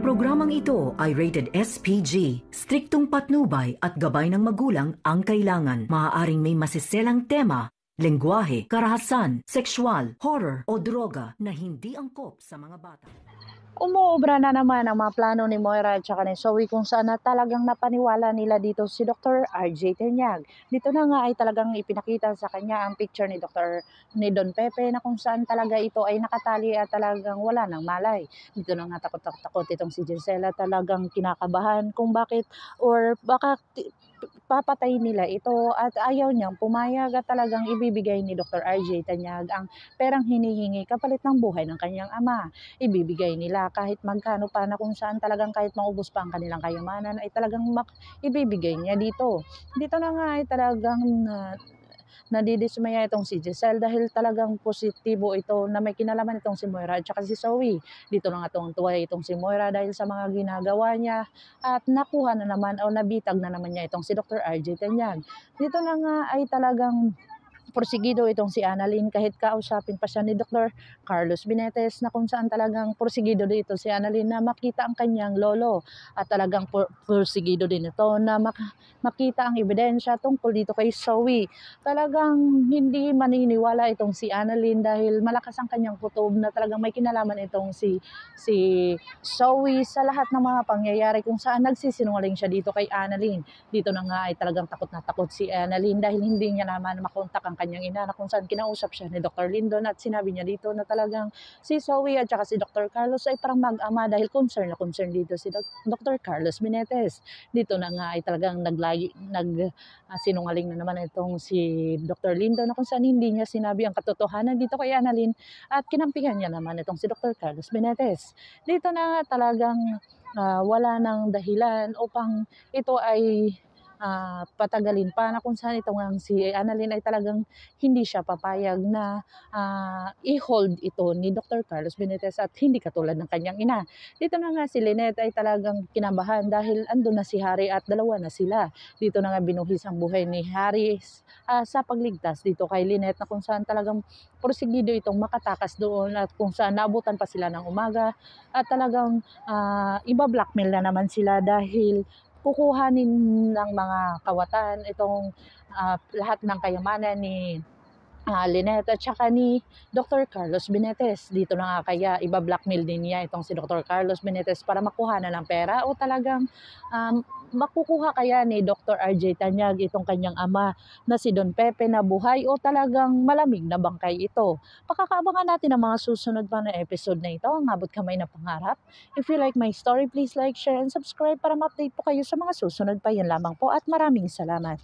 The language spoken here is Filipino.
Ang programang ito ay rated SPG. Striktong patnubay at gabay ng magulang ang kailangan. Maaaring may masiselang tema, lengguwahe, karahasan, sexual, horror o droga na hindi angkop sa mga bata. Umuobra na naman ang mga plano ni Moira at saka ni Zoe kung saan na talagang napaniwala nila dito si Dr. RJ Tanyag. Dito na nga ay talagang ipinakita sa kanya ang picture ni Don Pepe na kung saan talaga ito ay nakatali at talagang wala ng malay. Dito na nga takot itong si Gisela, talagang kinakabahan kung bakit or baka papatay nila ito at ayaw niyang pumayag at talagang ibibigay ni Dr. RJ Tanyag ang perang hinihingi kapalit ng buhay ng kanyang ama. Ibibigay nila kahit magkano pa na kung saan talagang kahit maubos pa ang kanilang kayamanan ay talagang ibibigay niya dito. Dito na nga ay talagang nadidismaya itong si Giselle dahil talagang positibo ito na may kinalaman itong si Moira at saka si Zoe. Dito na nga tuwa itong si Moira dahil sa mga ginagawa niya at nakuha na naman o nabitag na naman niya itong si Dr. RJ Tanyag. Dito na nga ay talagang porsigido itong si Annalyn kahit kausapin pa siya ni Dr. Carlos Binetes na kung saan talagang porsigido dito si Annalyn na makita ang kanyang lolo at talagang porsigido din ito na makita ang ebidensya tungkol dito kay Zoe. Talagang hindi maniniwala itong si Annalyn dahil malakas ang kanyang kutob na talagang may kinalaman itong si Zoe sa lahat ng mga pangyayari kung saan nagsisinungaling siya dito kay Annalyn. Dito na nga ay talagang takot na takot si Annalyn dahil hindi niya naman makontak ang kanyang ina na kung saan kinausap siya ni Dr. Lindon at sinabi niya dito na talagang si Zoe at saka si Dr. Carlos ay parang mag-ama dahil concern dito si Dr. Carlos Binetes. Dito na nga ay talagang sinungaling na naman itong si Dr. Lindon na kung saan hindi niya sinabi ang katotohanan dito kay Annalyn at kinampihan niya naman itong si Dr. Carlos Binetes. Dito na talagang wala ng dahilan upang ito ay patagalin pa na kung saan ito nga si Annalyn ay talagang hindi siya papayag na i-hold ito ni Dr. Carlos Binetes at hindi katulad ng kanyang ina. Dito na nga si Lynette ay talagang kinabahan dahil andun na si Harry at dalawa na sila. Dito na nga binuhis ang buhay ni Harry sa pagligtas dito kay Lynette na kung saan talagang porsigido itong makatakas doon at kung saan naabutan pa sila ng umaga at talagang iba-blackmail na naman sila dahil kukuhanin ng mga kawatan itong lahat ng kayamanan ni Lynette at saka ni Dr. Carlos Binetes. Dito na nga kaya iba-blackmail din niya itong si Dr. Carlos Binetes para makuha na ng pera o talagang makukuha kaya ni Dr. RJ Tanyag itong kanyang ama na si Don Pepe na buhay o talagang malamig na bangkay ito. Pakakaabangan natin ang mga susunod pa na episode na ito, ang abot kamay na pangarap. If you like my story, please like, share, and subscribe para ma-update po kayo sa mga susunod pa. Yan lamang po at maraming salamat.